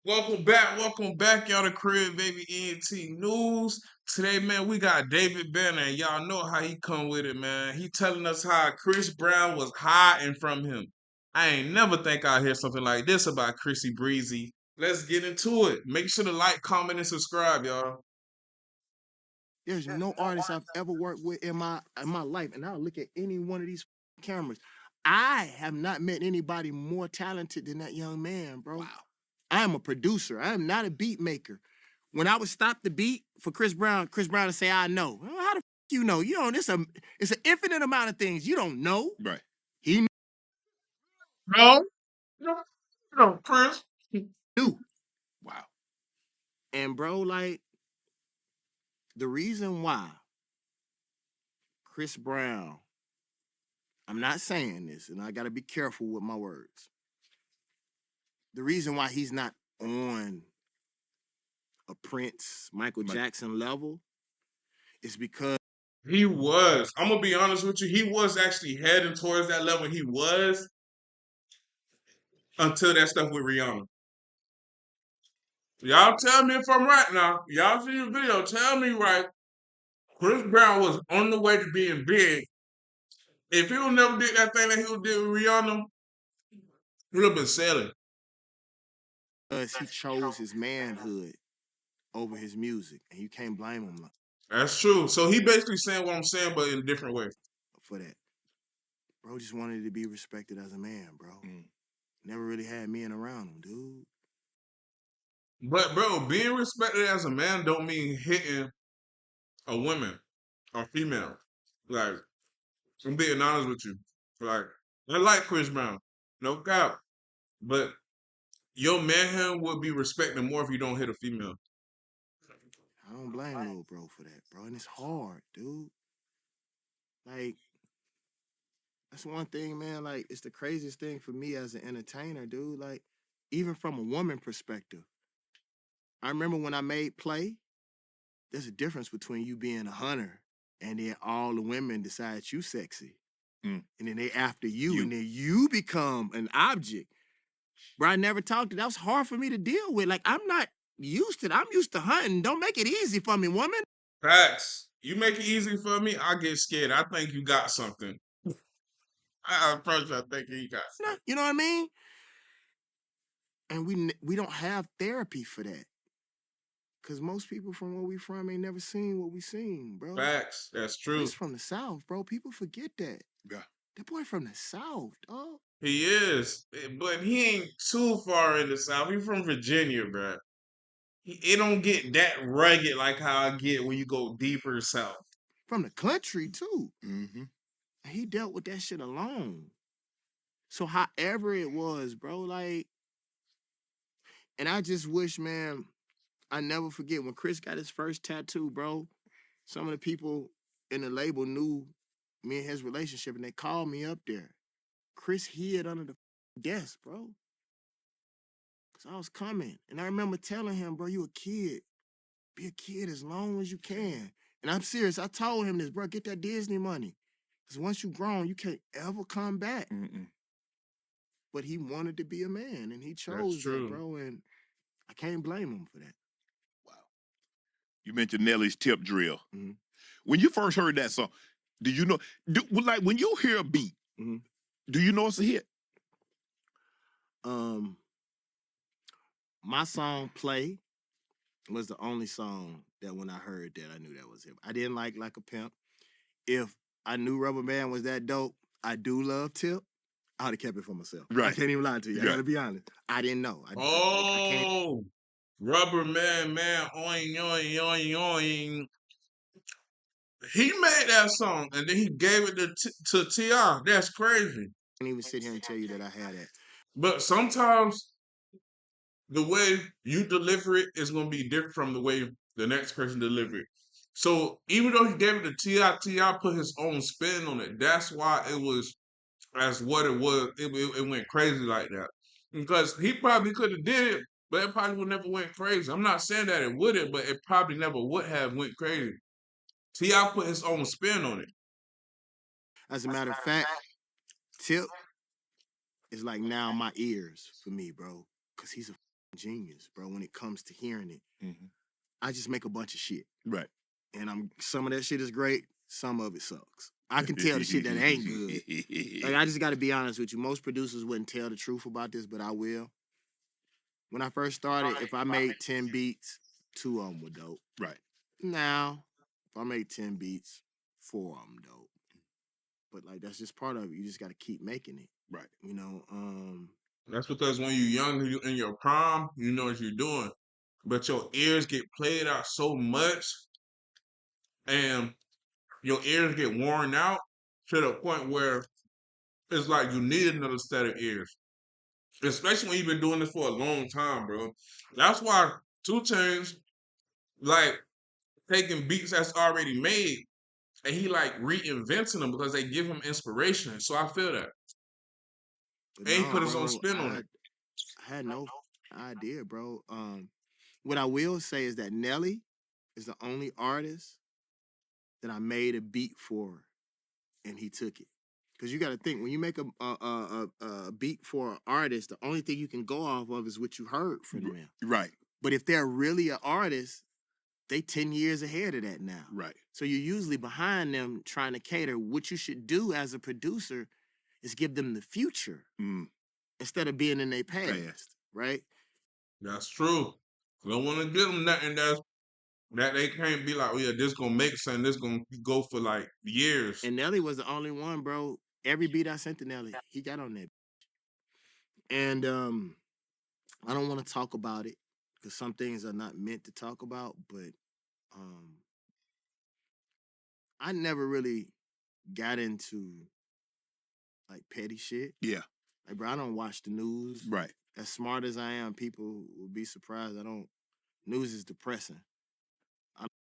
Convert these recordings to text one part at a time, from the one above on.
Welcome back, y'all to Crib Baby ENT News. Today, man, we got David Banner, and y'all know how he come with it, man. He telling us how Chris Brown was hiding from him. I ain't never think I'd hear something like this about Chrissy Breezy. Let's get into it. Make sure to like, comment, and subscribe, y'all. There's no artist I've ever worked with in my life, and I'll look at any one of these cameras. I have not met anybody more talented than that young man, bro. Wow. I am a producer. I am not a beat maker. When I would stop the beat for Chris Brown would say, "I know." Well, how the you know? You know, it's an infinite amount of things you don't know. Right. He No, no, Chris. knew, Wow. and bro, like the reason why Chris Brown. I'm not saying this, and I got to be careful with my words. The reason why he's not on a Prince, Michael Jackson level is because He was. I'm gonna be honest with you. He was actually heading towards that level. He was until that stuff with Rihanna. Y'all tell me if I'm right now. Y'all see the video. Tell me right. Chris Brown was on the way to being big. If he would never did that thing that he did with Rihanna, he would have been selling. he chose his manhood over his music, and you can't blame him That's true. So he basically saying what I'm saying, but in a different way. for that. Bro just wanted to be respected as a man, bro. Mm. Never really had men around him, dude. But bro, being respected as a man don't mean hitting a woman or female. Like, I'm being honest with you. Like, I like Chris Brown, no doubt. But your manhood would be respected more if you don't hit a female. I don't blame little bro for that, bro. And it's hard, dude. Like, that's one thing, man. Like, it's the craziest thing for me as an entertainer, dude. Like, even from a woman perspective. I remember when I made Play, there's a difference between you being a hunter and then all the women decide you sexy. Mm. And then they after you, and then you become an object. Bro, I never talked to that. Was hard for me to deal with. Like, I'm not used to it. I'm used to hunting. Don't make it easy for me, woman. Facts. You make it easy for me, I get scared. I think you got something. I think you got something. You know what I mean? And we don't have therapy for that. Cause most people from where we from ain't never seen what we seen, bro. Facts. That's true. Chris from the South, bro. People forget that. Yeah. That boy from the South, dog. He is, but he ain't too far in the South. He from Virginia, bro. It don't get that rugged like how I get when you go deeper south. From the country, too. Mm-hmm. He dealt with that shit alone. So however it was, bro, like, and I just wish, man, I never forget when Chris got his first tattoo, bro. Some of the people in the label knew me and his relationship, and they called me up there. Chris hid under the desk, bro. Cause I was coming. And I remember telling him, bro, you a kid. Be a kid as long as you can. And I'm serious. I told him this, bro, get that Disney money. Because once you grown, you can't ever come back. Mm-mm. But he wanted to be a man, and he chose that, bro. And I can't blame him for that. Wow. You mentioned Nelly's tip drill. Mm-hmm. When you first heard that song, did you know, like when you hear a beat, Mm-hmm. do you know it's a hit? My song Play was the only song that when I heard that, I knew that was him. I didn't like a Pimp. If I knew Rubber Band was that dope, I do love Tip, I would have kept it for myself. Right. I can't even lie to you. I gotta be honest. I didn't know. I can't. Rubber man, oing, oing, oing, oing. He made that song and then he gave it to T.I. That's crazy. I can't even sit here and tell you that I had that. But sometimes the way you deliver it is going to be different from the way the next person deliver it. So even though he gave it to T.I., T.I. put his own spin on it. That's why it was as what it was. It went crazy like that. Because he probably could have did it, but it probably would never went crazy. I'm not saying that it wouldn't, but it probably never would have went crazy. T.I. put his own spin on it. As a matter of fact, Tip is like now my ears for me, bro. Cause he's a genius, bro, when it comes to hearing it. Mm-hmm. I just make a bunch of shit. Right. And some of that shit is great, some of it sucks. I can tell the shit that ain't good. Like, I just got to be honest with you. Most producers wouldn't tell the truth about this, but I will. When I first started, if I made 10 beats, 2 of them were dope. Right. Now, if I make 10 beats, 4 of them dope. But, like, that's just part of it. You just got to keep making it. Right. You know, That's because when you're young, you in your prime, you know what you're doing. But your ears get played out so much, and your ears get worn out to the point where it's like you need another set of ears. Especially when you've been doing this for a long time, bro. That's why 2 Chainz, like, taking beats that's already made, and he, like, reinventing them because they give him inspiration. So I feel that. but And he no, put his own bro, spin on it. I had no idea, bro. What I will say is that Nelly is the only artist that I made a beat for, and he took it. Because you got to think, when you make a beat for an artist, the only thing you can go off of is what you heard from them. Right. But if they're really an artist, they 10 years ahead of that now. Right. So you're usually behind them trying to cater. What you should do as a producer is give them the future instead of being in their past, right? That's true. You don't want to give them nothing that they can't be like, oh yeah, this gonna make sense. This gonna go for like years. And Nelly was the only one, bro. Every beat I sent to Nelly, he got on that. And I don't want to talk about it because some things are not meant to talk about, but I never really got into like petty shit. Yeah. Like, bro, I don't watch the news. Right. As smart as I am, people will be surprised. I don't. News is depressing.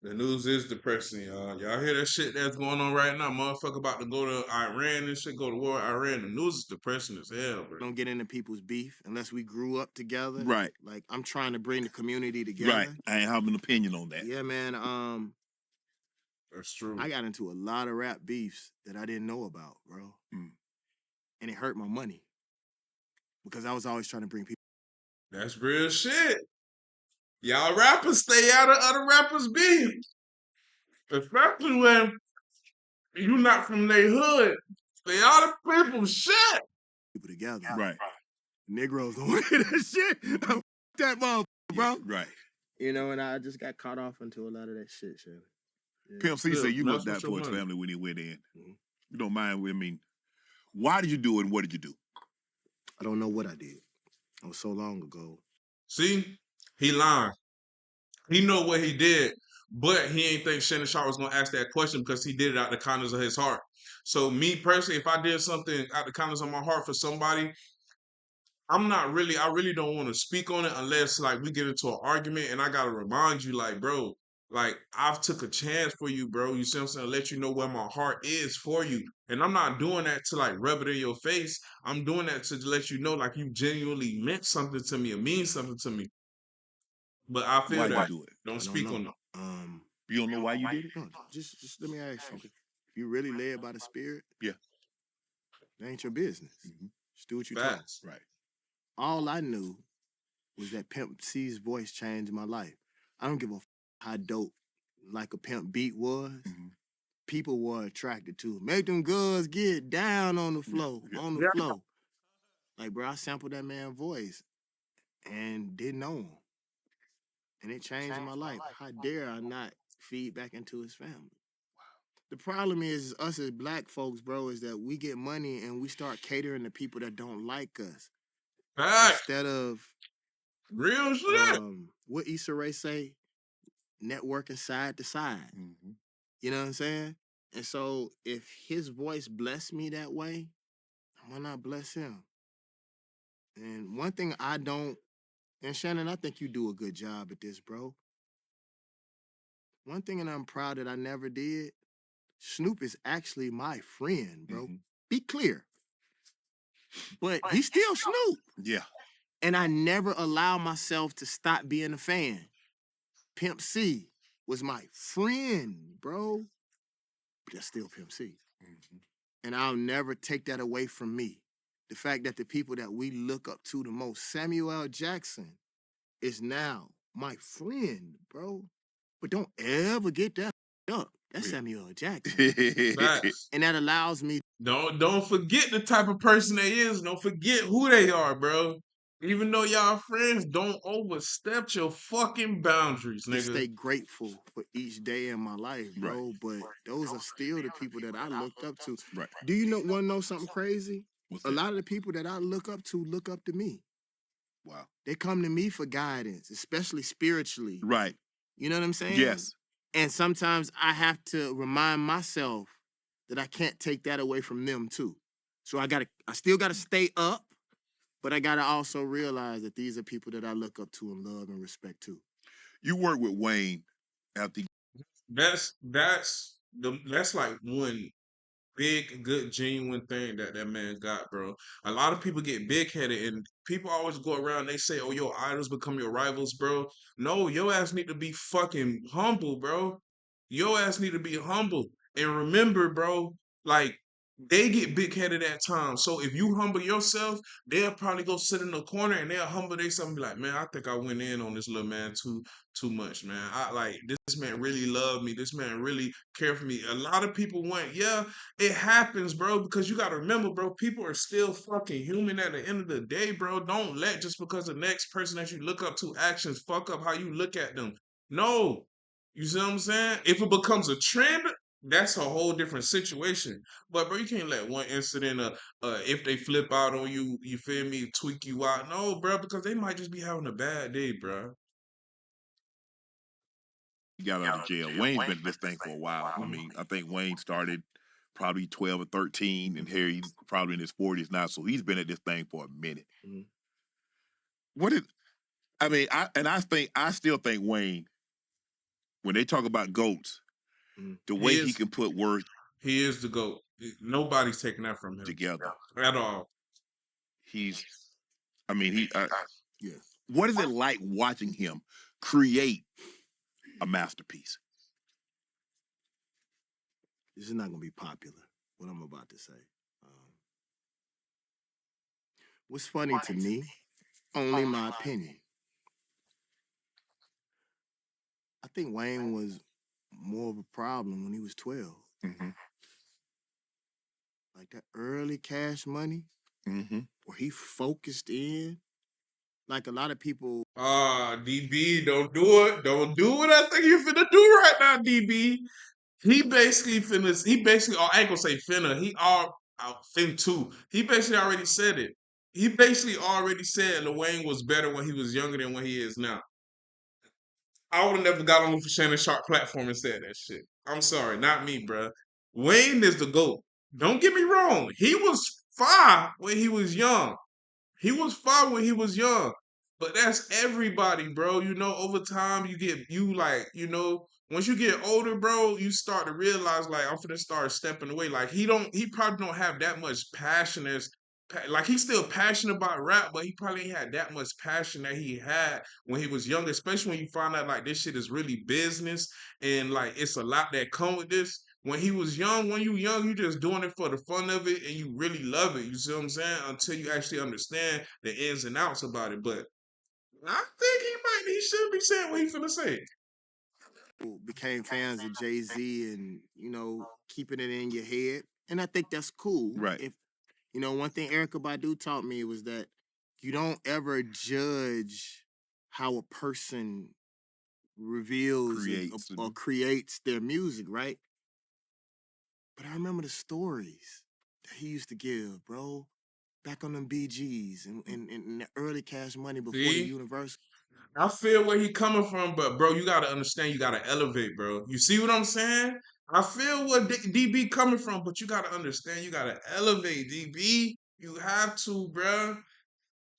The news is depressing, y'all. Y'all hear that shit that's going on right now? Motherfucker about to go to Iran and shit, go to war with Iran. The news is depressing as hell, bro. Don't get into people's beef unless we grew up together. Right. Like, I'm trying to bring the community together. Right. I ain't have an opinion on that. Yeah, man. That's true. I got into a lot of rap beefs that I didn't know about, bro. And it hurt my money because I was always trying to bring people. That's real shit. Y'all rappers stay out of other rappers' beef. Especially when you not from their hood. Stay out of people's shit. People together. Right. Negroes don't want to hear that shit. That motherfucker, bro. Right. You know, and I just got caught off into a lot of that shit, Shannon. Yeah. Pimp C said you looked That's out for his your money. family when he went in. You don't mind, I mean, why did you do it and what did you do? I don't know what I did. It was so long ago. See, he lying. He know what he did, but he ain't think Shannon Sharpe was gonna ask that question because he did it out the kindness of his heart. So me personally, if I did something out the kindness of my heart for somebody, I really don't want to speak on it unless like we get into an argument and I gotta remind you, like, bro, like I've took a chance for you, bro. You see what I'm saying? Let you know where my heart is for you. And I'm not doing that to like rub it in your face. I'm doing that to let you know like you genuinely meant something to me or mean something to me. But I feel Why that. you do it? Don't speak on it. You don't know why you did it? No, just let me ask you. If you really led by the spirit, Yeah. that ain't your business. Just do what you told. Facts. Right. All I knew was that Pimp C's voice changed my life. I don't give a how dope like a Pimp beat was. People were attracted to it. Make them girls get down on the floor, on the floor. Like, bro, I sampled that man's voice and didn't know him. And it changed my life. How dare I not feed back into his family? The problem is us as black folks, bro, is that we get money and we start catering to people that don't like us. Facts. Instead of Real shit. What Issa Rae say? Networking side to side. You know what I'm saying? And so if his voice blessed me that way, why not bless him? And one thing I don't, and Shannon, I think you do a good job at this, bro. One thing that I'm proud that I never did, Snoop is actually my friend, bro. Be clear. But he's still Snoop. Yeah. And I never allow myself to stop being a fan. Pimp C was my friend, bro. But that's still Pimp C. And I'll never take that away from me. The fact that the people that we look up to the most, Samuel L. Jackson is now my friend, bro. But don't ever get that up. That's Samuel Jackson. Facts. And that allows me. Don't forget the type of person they is. Don't forget who they are, bro. Even though y'all friends, don't overstep your fucking boundaries, to nigga. stay grateful for each day in my life, bro. But those are still the people that I looked up to. Right. Do you want to know something crazy? What's A that? lot of the people that I look up to me. Wow. They come to me for guidance, especially spiritually. Right. You know what I'm saying? Yes. And sometimes I have to remind myself that I can't take that away from them too. So I still gotta stay up, but I gotta also realize that these are people that I look up to and love and respect too. You work with Wayne after. That's like one big, good, genuine thing that man got, bro. A lot of people get big headed, and people always go around. They say, "Oh, your idols become your rivals, bro." No, your ass need to be fucking humble, bro. Your ass need to be humble, and remember, bro. Like they get big headed at times. So if you humble yourself, they'll probably go sit in the corner and they'll humble themselves and be like, "Man, I think I went in on this little man too much, man. I like this man really loved me. This man really cared for me." A lot of people went, yeah. It happens, bro, because you gotta remember, bro, people are still fucking human at the end of the day, bro. Don't let just because the next person that you look up to actions fuck up how you look at them. No. You see what I'm saying? If it becomes a trend, that's a whole different situation. But bro, you can't let one incident if they flip out on you, you feel me, tweak you out. No, bro, because they might just be having a bad day, bro. He got out of jail. Wayne's been at this thing for a while. I mean, I think Wayne started probably 12 or 13, and here he's probably in his 40s now. So he's been at this thing for a minute. Mhm. I still think Wayne, when they talk about GOATs, the way he can put words He is the GOAT. Nobody's taking that from him together, at all. he. Yeah. What is it like watching him create a masterpiece? This is not gonna be popular, what I'm about to say. What's funny to me, only my opinion. I think Wayne was more of a problem when he was 12. Mm-hmm. Like that early Cash Money, where he focused in. Like a lot of people. DB, don't do it. Don't do what I think you finna do right now, DB. He basically, I ain't gonna say finna, fin too. He basically already said it. He basically already said Lil Wayne was better when he was younger than when he is now. I would have never got on the Shannon Sharpe platform and said that shit. I'm sorry, not me, bruh. Wayne is the GOAT. Don't get me wrong. He was fine when he was young. He was fine when he was young. But that's everybody, bro. You know, over time once you get older, bro, you start to realize like I'm gonna start stepping away. Like he probably don't have that much passion like he's still passionate about rap, but he probably ain't had that much passion that he had when he was younger, especially when you find out like this shit is really business and like it's a lot that come with this. When he was young, when you young, you just doing it for the fun of it and you really love it. You see what I'm saying? Until you actually understand the ins and outs about it. But I think he should be saying what he's finna say. Became fans of Jay-Z and, keeping it in your head. And I think that's cool. Right. If one thing Erykah Badu taught me was that you don't ever judge how a person reveals or creates their music, right? But I remember the stories that he used to give, bro, back on them BGs and the early Cash Money before the Universal. I feel where he coming from, but bro, you gotta understand, you gotta elevate, bro. You see what I'm saying? I feel where DB coming from, but you gotta understand, you gotta elevate, DB. You have to, bro.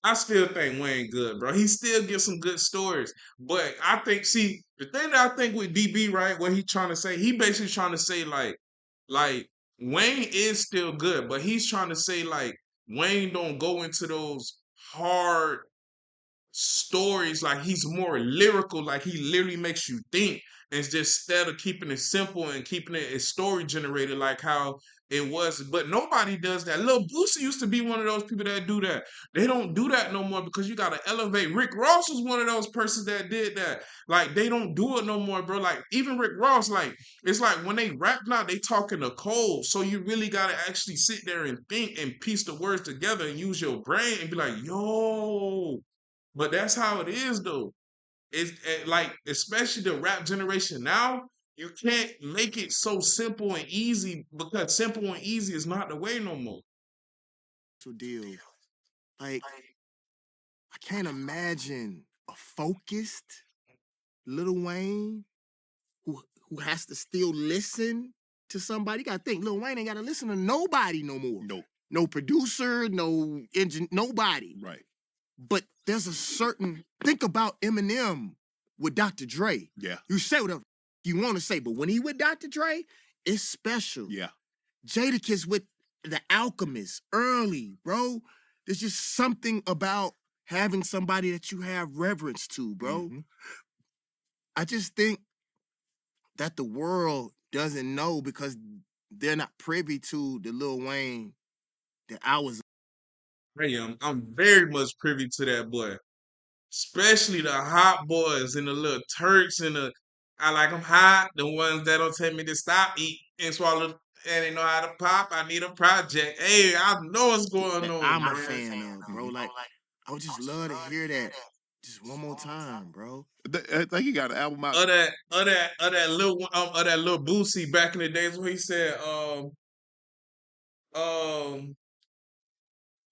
I still think Wayne good, bro. He still gives some good stories. But I think, see, the thing that I think with DB, right, what he trying to say, he basically trying to say like Wayne is still good, but he's trying to say like Wayne don't go into those hard stories, like he's more lyrical, like he literally makes you think. And just instead of keeping it simple and keeping it as story generated, like how it was. But nobody does that. Lil Boosie used to be one of those people that do that. They don't do that no more because you gotta elevate. Rick Ross was one of those persons that did that. Like they don't do it no more, bro. Like even Rick Ross, like it's like when they rap now, they talking to code. So you really gotta actually sit there and think and piece the words together and use your brain and be like, yo. But that's how it is, though. It's like, especially the rap generation now, you can't make it so simple and easy because simple and easy is not the way no more. Deal. Like, I can't imagine a focused Lil Wayne who has to still listen to somebody. You gotta think, Lil Wayne ain't gotta listen to nobody no more. Nope. No producer, no engine, nobody. Right. But there's a certain, think about Eminem with Dr. Dre. Yeah. You say whatever you want to say, but when he with Dr. Dre, it's special. Yeah. Jadakiss with The Alchemist early, bro. There's just something about having somebody that you have reverence to, bro. Mhm. I just think that the world doesn't know because they're not privy to the Lil Wayne that I was. I'm very much privy to that boy. Especially the hot boys and the little Turks and the I like them hot, the ones that don't tell me to stop, eat, and swallow, and they know how to pop. I need a project. Hey, I know what's going that on, I'm a man. fan of, bro. Like, I would just love to hear that just one more time, bro. I think he got an album out. Of that little Boosie back in the days where he said, um,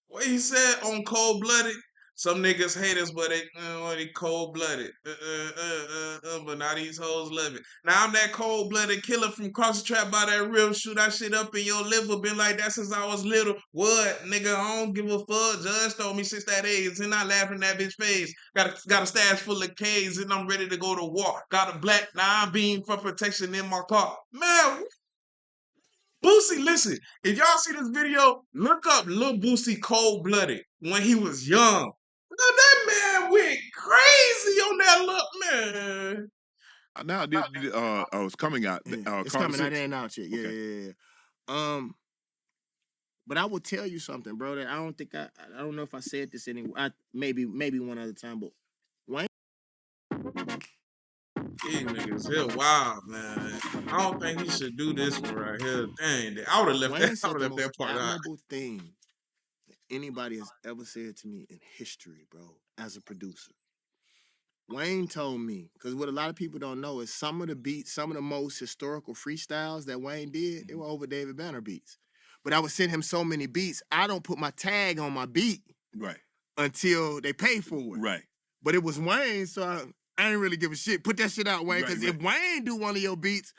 what he said on Cold Blooded. Some niggas hate us, but they cold blooded. But now these hoes love it. Now I'm that cold blooded killer from cross the trap by that real. Shoot that shit up in your liver. Been like that since I was little. What, nigga? I don't give a fuck. Judge told me since that age, and I laugh in that bitch face. Got a stash full of K's, and I'm ready to go to war. Got a black 9 beam for protection in my car. Man, Boosie, listen, if y'all see this video, look up Lil Boosie Cold Blooded when he was young. Now that man went crazy on that look, man. Now, it's coming out. Yeah, it's Carter coming. 6? It ain't out yet. Yeah, Okay. yeah. But I will tell you something, bro. That I don't think I don't know if I said this anywhere. Maybe one other time, but Wayne. These niggas here wild, man. I don't think he should do this one right here. Dang, I would have left Wayne that. I said would the have left most that part out. admirable thing that anybody has ever said to me in history, bro, as a producer. Wayne told me, because what a lot of people don't know is some of the beats, some of the most historical freestyles that Wayne did, they were over David Banner beats. But I would send him so many beats, I don't put my tag on my beat Right. until they pay for it. Right. But it was Wayne, so I ain't really give a shit. Put that shit out, Wayne, because if Wayne do one of your beats,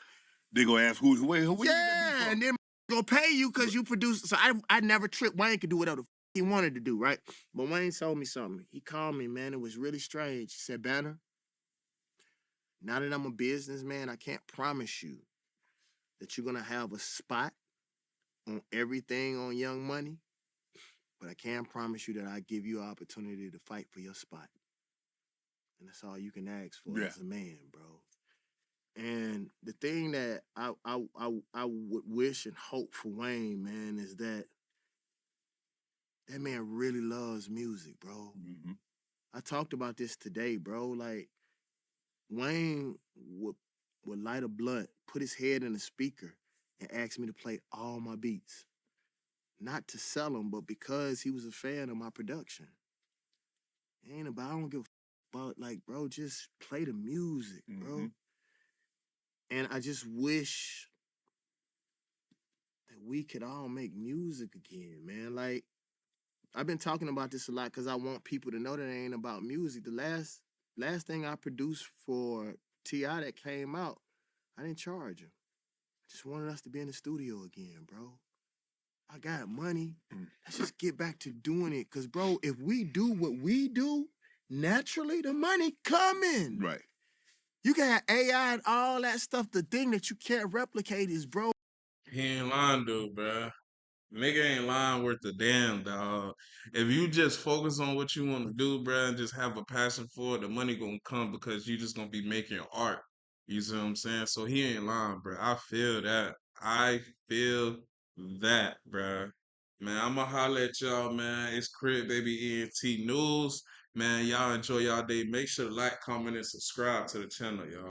they gonna ask who yeah, and then gonna pay you because you produce. So I never tripped. Wayne could do whatever he wanted to do, right? But Wayne told me something. He called me, man. It was really strange. He said, Banner, now that I'm a businessman, I can't promise you that you're gonna have a spot on everything on Young Money, but I can promise you that I give you an opportunity to fight for your spot. And that's all you can ask for as a man, bro. And the thing that I would wish and hope for Wayne, man, is that man really loves music, bro. Mm-hmm. I talked about this today, bro. Like, Wayne would light a blunt, put his head in the speaker, and ask me to play all my beats. Not to sell them, but because he was a fan of my production. It ain't about, I don't give a about, like, bro, just play the music, bro. Mm-hmm. And I just wish that we could all make music again, man. Like, I've been talking about this a lot because I want people to know that it ain't about music. The last thing I produced for T.I. that came out, I didn't charge him. I just wanted us to be in the studio again, bro. I got money. Let's just get back to doing it. Because, bro, if we do what we do, naturally the money coming. Right. You can have AI and all that stuff. The thing that you can't replicate is, bro. He ain't lying, though, bro. Nigga ain't lying worth a damn, dog. If you just focus on what you want to do, bruh, and just have a passion for it, the money gonna come because you just gonna be making art. You see what I'm saying? So he ain't lying, bruh. I feel that. I feel that, bruh. Man, I'ma holler at y'all, man. It's Crib Baby ENT News. Man, y'all enjoy y'all day. Make sure to like, comment, and subscribe to the channel, y'all.